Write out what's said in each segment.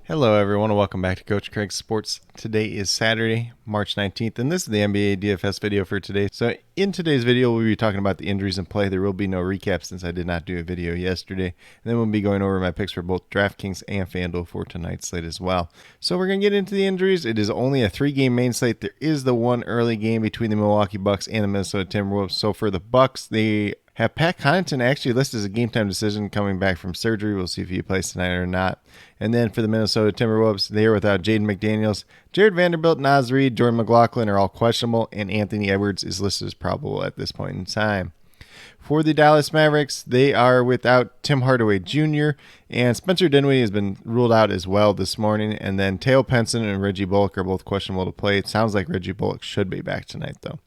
Hello everyone and welcome back to Coach Craig's Sports. Today is Saturday, March 19th, and this is the NBA DFS video for today. So in today's video, we'll be talking about the injuries in play. There will be no recap since I did not do a video yesterday. And then we'll be going over my picks for both DraftKings and FanDuel for tonight's slate as well. So we're going to get into the injuries. It is only a 3-game main slate. There is the one early game between the Milwaukee Bucks and the Minnesota Timberwolves. So for the Bucks, they have Pat Connaughton actually listed as a game-time decision coming back from surgery. We'll see if he plays tonight or not. And then for the Minnesota Timberwolves, they are without Jaden McDaniels. Jared Vanderbilt, Naz Reid, Jordan McLaughlin are all questionable, and Anthony Edwards is listed as probable at this point in time. For the Dallas Mavericks, they are without Tim Hardaway Jr., and Spencer Dinwiddie has been ruled out as well this morning. And then Teo Penson and Reggie Bullock are both questionable to play. It sounds like Reggie Bullock should be back tonight, though.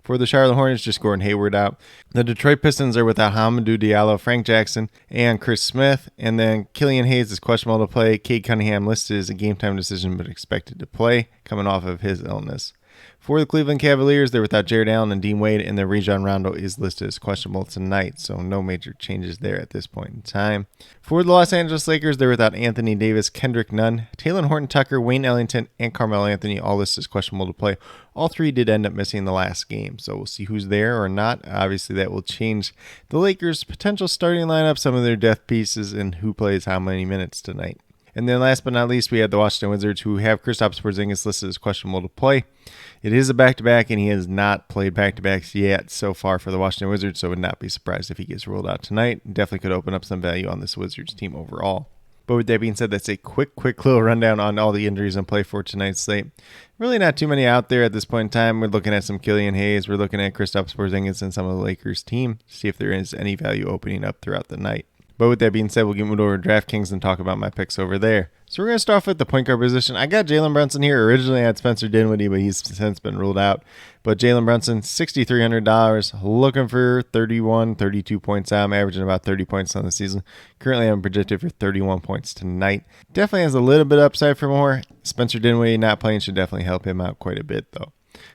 For the Charlotte Hornets, just Gordon Hayward out. The Detroit Pistons are without Hamidou Diallo, Frank Jackson, and Chris Smith. And then Killian Hayes is questionable to play. Cade Cunningham listed as a game-time decision but expected to play, coming off of his illness. For the Cleveland Cavaliers, they're without Jared Allen and Dean Wade, and then Rajon Rondo is listed as questionable tonight, so no major changes there at this point in time. For the Los Angeles Lakers, they're without Anthony Davis, Kendrick Nunn, Talen Horton-Tucker, Wayne Ellington, and Carmelo Anthony, all listed as questionable to play. All three did end up missing the last game, so we'll see who's there or not. Obviously, that will change the Lakers' potential starting lineup, some of their depth pieces, and who plays how many minutes tonight. And then last but not least, we have the Washington Wizards, who have Kristaps Porzingis listed as questionable to play. It is a back-to-back, and he has not played back-to-backs yet so far for the Washington Wizards, so I would not be surprised if he gets ruled out tonight. Definitely could open up some value on this Wizards team overall. But with that being said, that's a quick little rundown on all the injuries in play for tonight's slate. Really not too many out there at this point in time. We're looking at some Killian Hayes. We're looking at Kristaps Porzingis and some of the Lakers team to see if there is any value opening up throughout the night. But with that being said, we'll get moved over to DraftKings and talk about my picks over there. So we're going to start off with the point guard position. I got Jalen Brunson here. Originally I had Spencer Dinwiddie, but he's since been ruled out. But Jalen Brunson, $6,300, looking for 31, 32 points out. I'm averaging about 30 points on the season. Currently I'm projected for 31 points tonight. Definitely has a little bit of upside for more. Spencer Dinwiddie not playing should definitely help him out quite a bit, though.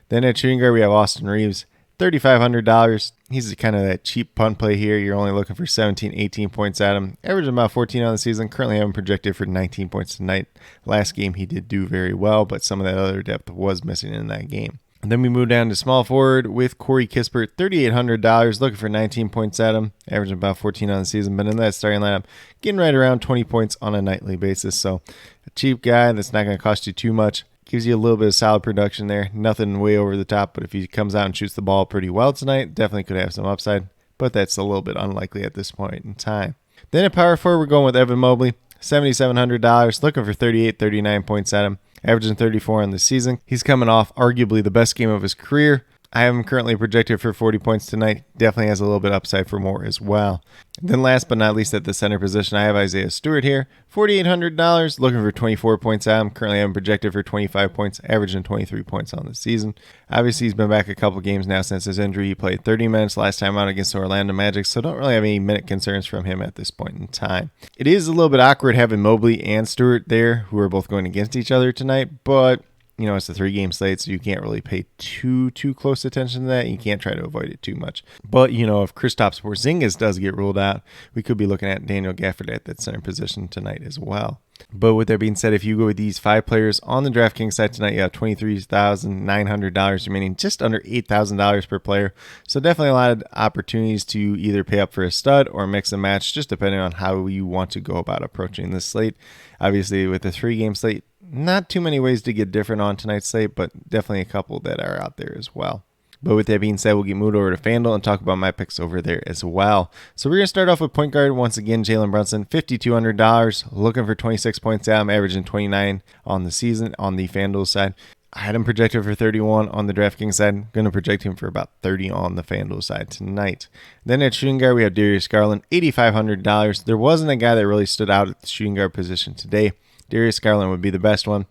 Then at shooting guard, we have Austin Reeves. $3,500. He's kind of that cheap punt play here. You're only looking for 17, 18 points at him. Averaging about 14 on the season. Currently I'm projected for 19 points tonight. Last game he did do very well, but some of that other depth was missing in that game. And then we move down to small forward with Corey Kispert, $3,800, looking for 19 points at him, averaging about 14 on the season, but in that starting lineup, getting right around 20 points on a nightly basis. So a cheap guy that's not going to cost you too much. Gives you a little bit of solid production there. Nothing way over the top, but if he comes out and shoots the ball pretty well tonight, definitely could have some upside, but that's a little bit unlikely at this point in time. Then at power forward, we're going with Evan Mobley, $7,700, looking for 38, 39 points at him, averaging 34 on the season. He's coming off arguably the best game of his career. I have him currently projected for 40 points tonight. Definitely has a little bit upside for more as well. Then last but not least at the center position, I have Isaiah Stewart here. $4,800, looking for 24 points at him. Currently I'm projected for 25 points, averaging 23 points on the season. Obviously he's been back a couple games now since his injury. He played 30 minutes last time out against the Orlando Magic, so don't really have any minute concerns from him at this point in time. It is a little bit awkward having Mobley and Stewart there, who are both going against each other tonight, but it's a 3-game slate, so you can't really pay too close attention to that. You can't try to avoid it too much. But, if Kristaps Porzingis does get ruled out, we could be looking at Daniel Gafford at that center position tonight as well. But with that being said, if you go with these 5 players on the DraftKings site tonight, you have $23,900 remaining, just under $8,000 per player. So definitely a lot of opportunities to either pay up for a stud or mix and match, just depending on how you want to go about approaching this slate. Obviously, with the 3-game slate, not too many ways to get different on tonight's slate, but definitely a couple that are out there as well. But with that being said, we'll get moved over to FanDuel and talk about my picks over there as well. So we're going to start off with point guard. Once again, Jalen Brunson, $5,200, looking for 26 points out. I'm averaging 29 on the season on the FanDuel side. I had him projected for 31 on the DraftKings side. I'm going to project him for about 30 on the FanDuel side tonight. Then at shooting guard, we have Darius Garland, $8,500. There wasn't a guy that really stood out at the shooting guard position today. Darius Garland would be the best one.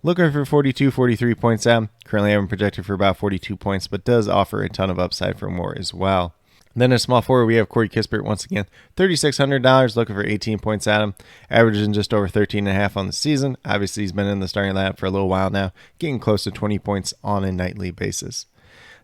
Looking for 42, 43 points out. Currently I have him projected for about 42 points, but does offer a ton of upside for more as well. Then at small forward, we have Corey Kispert once again, $3,600, looking for 18 points at him, averaging just over 13.5 on the season. Obviously, he's been in the starting lineup for a little while now, getting close to 20 points on a nightly basis.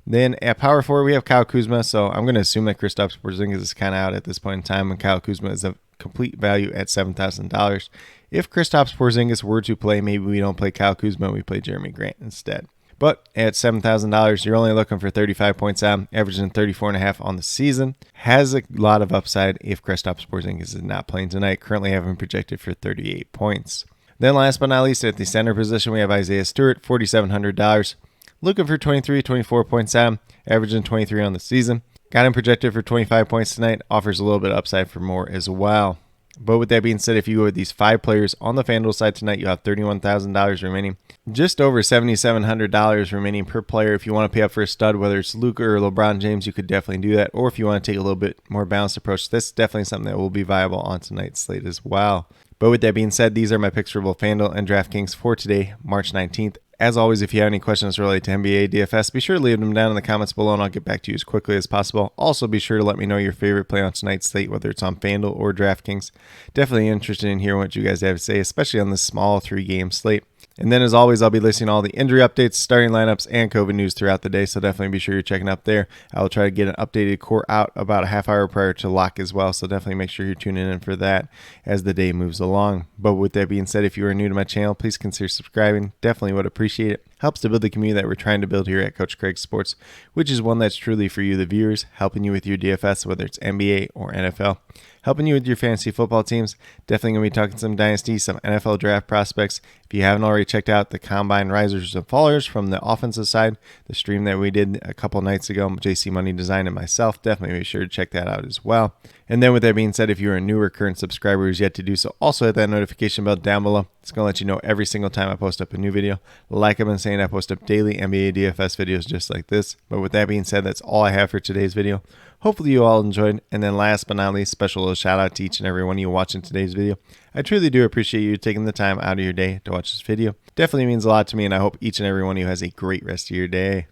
Then at power forward, we have Kyle Kuzma, so I'm going to assume that Kristaps Porzingis is kind of out at this point in time, and Kyle Kuzma is a complete value at $7,000. If Kristaps Porzingis were to play, maybe we don't play Kyle Kuzma, we play Jeremy Grant instead. But at $7,000, you're only looking for 35 points out, averaging 34.5 on the season. Has a lot of upside if Kristaps Porzingis is not playing tonight. Currently having projected for 38 points. Then last but not least, at the center position, we have Isaiah Stewart, $4,700. Looking for 24 points out, averaging 23 on the season. Got him projected for 25 points tonight. Offers a little bit of upside for more as well. But with that being said, if you go with these 5 players on the FanDuel side tonight, you have $31,000 remaining. Just over $7,700 remaining per player. If you want to pay up for a stud, whether it's Luka or LeBron James, you could definitely do that. Or if you want to take a little bit more balanced approach, that's definitely something that will be viable on tonight's slate as well. But with that being said, these are my picks for both FanDuel and DraftKings for today, March 19th. As always, if you have any questions related to NBA DFS, be sure to leave them down in the comments below and I'll get back to you as quickly as possible. Also, be sure to let me know your favorite play on tonight's slate, whether it's on FanDuel or DraftKings. Definitely interested in hearing what you guys have to say, especially on this small 3-game slate. And then as always, I'll be listing all the injury updates, starting lineups, and COVID news throughout the day, so definitely be sure you're checking up there. I will try to get an updated core out about a half hour prior to lock as well, so definitely make sure you're tuning in for that as the day moves along. But with that being said, if you are new to my channel, please consider subscribing. Definitely would appreciate it. Helps to build the community that we're trying to build here at Coach Craig Sports, which is one that's truly for you, the viewers, helping you with your DFS, whether it's NBA or NFL. Helping you with your fantasy football teams. Definitely going to be talking some dynasty, some NFL draft prospects. If you haven't already checked out the Combine Risers and Fallers from the offensive side, the stream that we did a couple nights ago, JC Money Design and myself, definitely be sure to check that out as well. And then with that being said, if you're a new or current subscriber who's yet to do so, also hit that notification bell down below. It's going to let you know every single time I post up a new video. Like I've been saying, I post up daily NBA DFS videos just like this. But with that being said, that's all I have for today's video. Hopefully you all enjoyed. And then last but not least, special little shout out to each and every one of you watching today's video. I truly do appreciate you taking the time out of your day to watch this video. Definitely means a lot to me, and I hope each and every one of you has a great rest of your day.